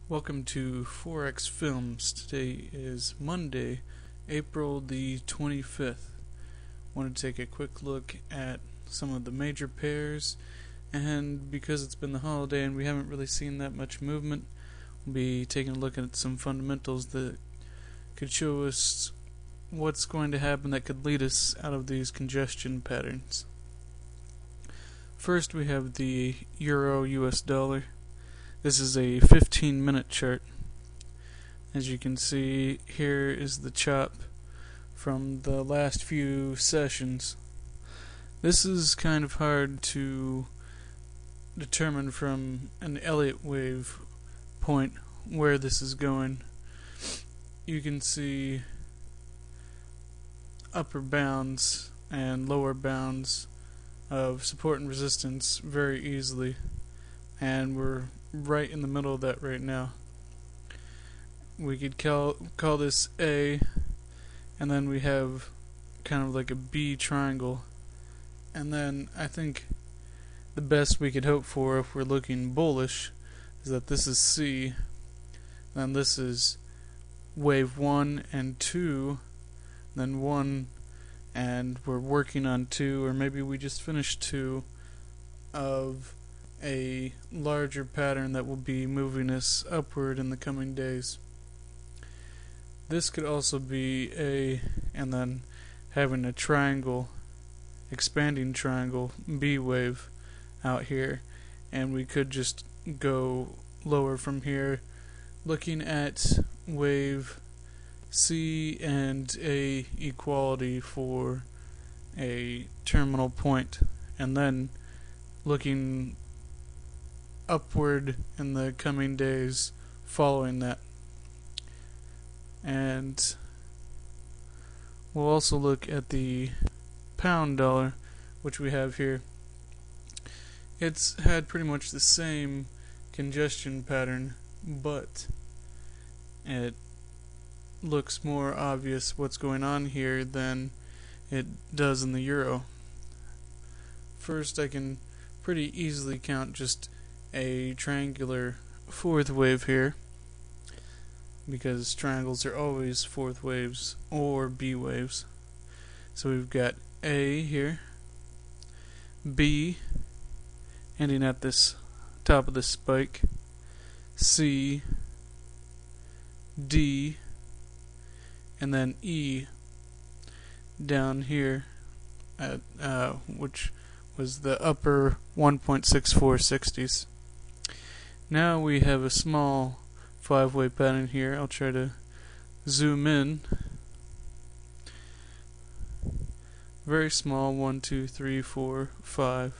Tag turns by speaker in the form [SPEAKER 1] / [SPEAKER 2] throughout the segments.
[SPEAKER 1] Welcome to Forex Films. Today is Monday, April the 25th. I want to take a quick look at some of the major pairs, and because it's been the holiday and we haven't really seen that much movement, we'll be taking a look at some fundamentals that could show us what's going to happen that could lead us out of these congestion patterns. First, we have the Euro US dollar. This is a 15-minute chart. As you can see, here is the chop from the last few sessions. This is kind of hard to determine from an Elliott wave point where this is going. You can see upper bounds and lower bounds of support and resistance very easily, and we're right in the middle of that right now. We could call this A, and then we have kind of like a B triangle, and then I think the best we could hope for if we're looking bullish is that this is C, then this is wave 1 and 2, then 1, and we're working on 2, or maybe we just finished 2 of a larger pattern that will be moving us upward in the coming days. This could also be A, and then having a triangle, expanding triangle, B wave out here, and we could just go lower from here, looking at wave C and A equality for a terminal point, and then looking upward in the coming days following that. And we'll also look at the pound dollar, which we have here. It's had pretty much the same congestion pattern, but it looks more obvious what's going on here than it does in the euro. First, I can pretty easily count just a triangular fourth wave here, because triangles are always fourth waves or B waves. So we've got A here, B ending at this top of the spike, C, D, and then E down here at which was the upper 1.6460s. Now we have a small five-way pattern here. I'll try to zoom in. Very small, 1, 2, 3, 4, 5.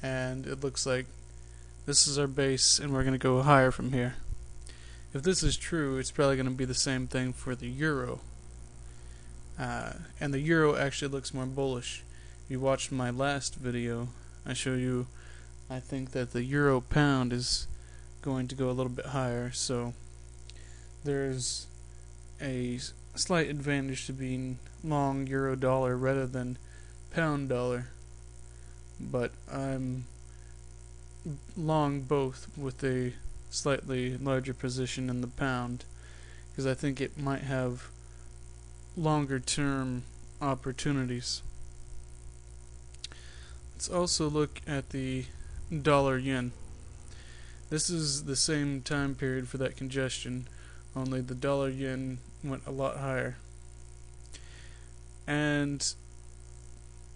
[SPEAKER 1] And it looks like this is our base, and we're going to go higher from here. If this is true, it's probably going to be the same thing for the euro. And the euro actually looks more bullish. If you watched my last video, I show you, I think that the euro pound is going to go a little bit higher, so there's a slight advantage to being long euro dollar rather than pound dollar, but I'm long both with a slightly larger position in the pound, because I think it might have longer term opportunities. Let's also look at the dollar yen. This is the same time period for that congestion, only the dollar yen went a lot higher. And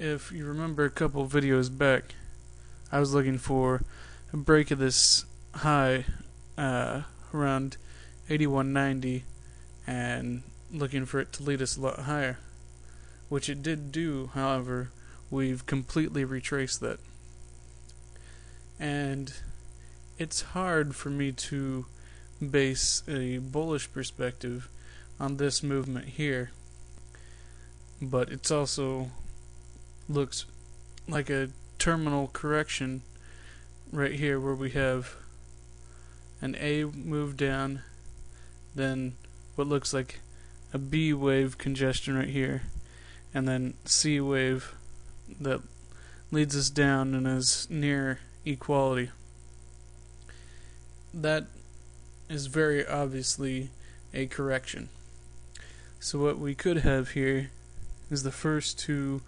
[SPEAKER 1] if you remember a couple videos back, I was looking for a break of this high around 81.90 and looking for it to lead us a lot higher, which it did do. However, we've completely retraced that, and it's hard for me to base a bullish perspective on this movement here, but it's also looks like a terminal correction right here, where we have an A move down, then what looks like a B wave congestion right here, and then C wave that leads us down and is near equality. That is very obviously a correction. So what we could have here is the first two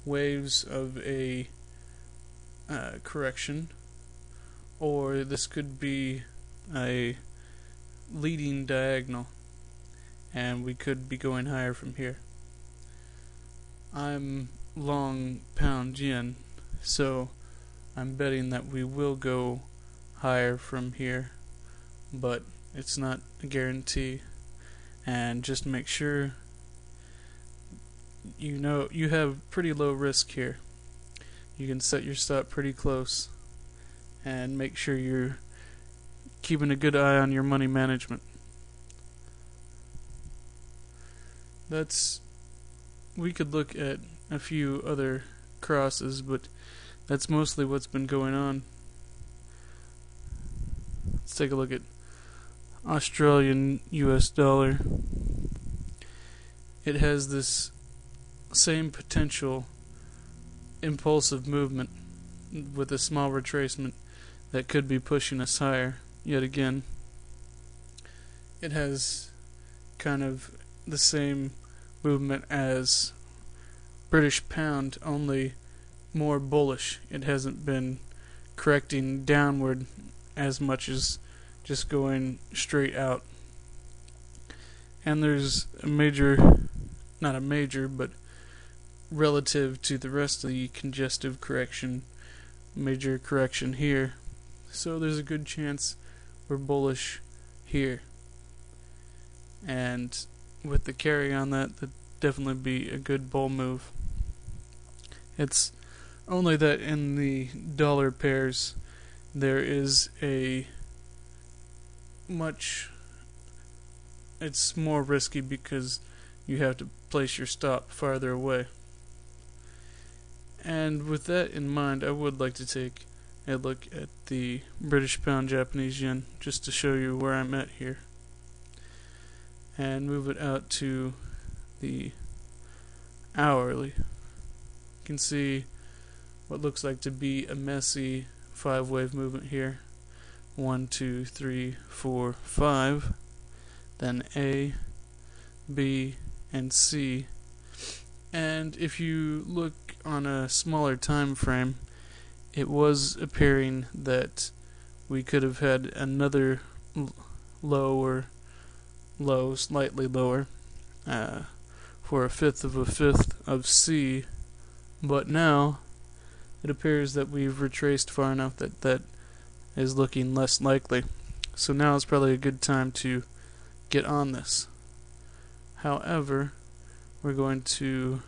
[SPEAKER 1] waves of a correction, or this could be a leading diagonal, and we could be going higher from here. I'm long pound yen, so I'm betting that we will go higher from here, but it's not a guarantee. And just make sure you know you have pretty low risk here. You can set your stop pretty close and make sure you're keeping a good eye on your money management. We could look at a few other crosses, but that's mostly what's been going on. Let's take a look at Australian US dollar. It has this same potential impulsive movement with a small retracement that could be pushing us higher yet again. It has kind of the same movement as British pound, only more bullish. It hasn't been correcting downward as much as just going straight out. And there's not a major, but relative to the rest of the congestive correction, major correction here. So there's a good chance we're bullish here. And with the carry on that'd definitely be a good bull move. It's only that in the dollar pairs there is it's more risky because you have to place your stop farther away. And with that in mind, I would like to take a look at the British pound Japanese yen just to show you where I'm at here, and move it out to the hourly. You can see what looks like to be a messy 5-wave movement here. 1, 2, 3, 4, 5. Then A, B, and C. And if you look on a smaller time frame, it was appearing that we could have had another low, slightly lower, for a fifth of C, but now it appears that we've retraced far enough that is looking less likely. So now is probably a good time to get on this. However, we're going to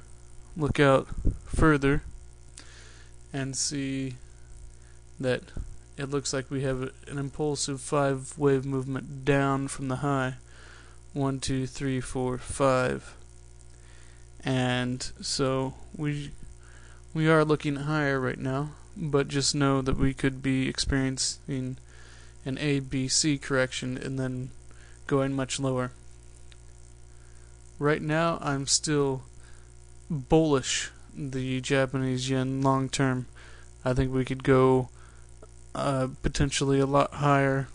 [SPEAKER 1] look out further and see that it looks like we have an impulsive 5-wave movement down from the high. 1, 2, 3, 4, 5. And so we are looking higher right now, but just know that we could be experiencing an ABC correction and then going much lower. Right now, I'm still bullish the Japanese yen long term. I think we could go potentially a lot higher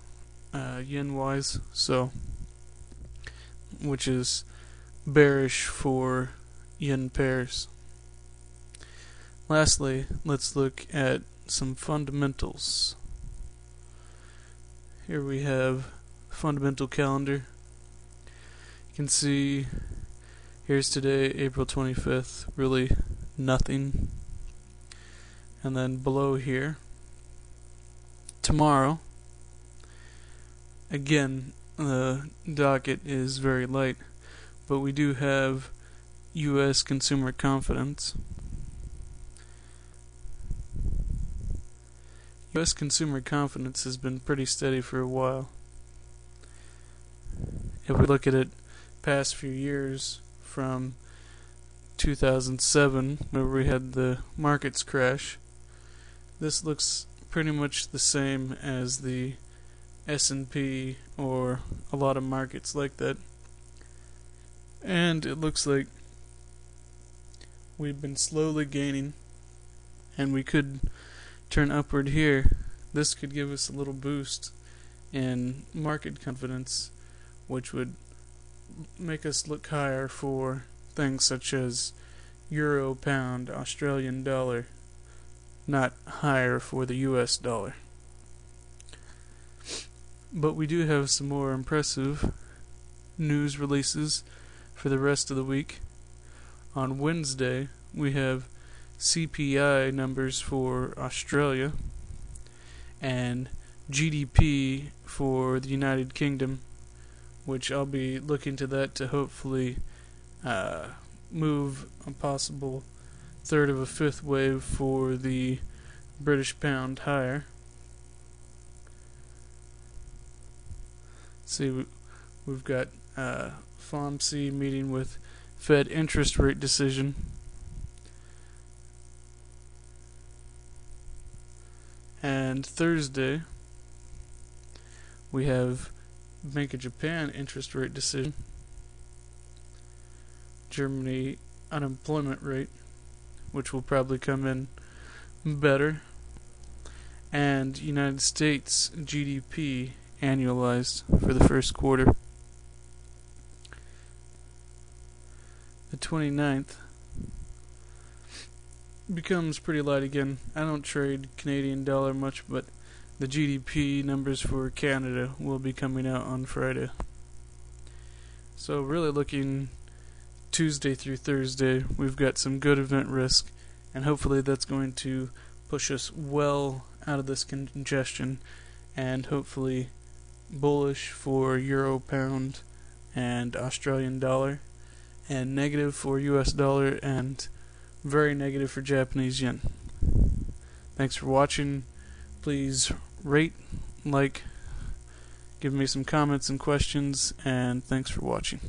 [SPEAKER 1] yen wise, which is bearish for yen pairs. Lastly, let's look at some fundamentals. Here we have fundamental calendar. You can see here's today, April 25th, really nothing. And then below here, tomorrow, again, the docket is very light, but we do have U.S. consumer confidence. U.S. consumer confidence has been pretty steady for a while. If we look at it past few years, from 2007, where we had the markets crash, this looks pretty much the same as the S&P or a lot of markets like that. And it looks like we've been slowly gaining, and we could turn upward here. This could give us a little boost in market confidence, which would make us look higher for things such as euro, pound, Australian dollar, not higher for the US dollar. But we do have some more impressive news releases for the rest of the week. On Wednesday, we have CPI numbers for Australia and GDP for the United Kingdom, which I'll be looking to that to hopefully move a possible third of a fifth wave for the British pound higher. See, we've got FOMC meeting with Fed interest rate decision. And Thursday, we have Bank of Japan interest rate decision, Germany unemployment rate, which will probably come in better, and United States GDP annualized for the first quarter. The 29th becomes pretty light again. I don't trade Canadian dollar much, but the GDP numbers for Canada will be coming out on Friday. So really looking Tuesday through Thursday, we've got some good event risk, and hopefully that's going to push us well out of this congestion, and hopefully bullish for euro, pound, and Australian dollar, and negative for US dollar, and very negative for Japanese yen. Thanks for watching. Please rate, like, give me some comments and questions, and thanks for watching.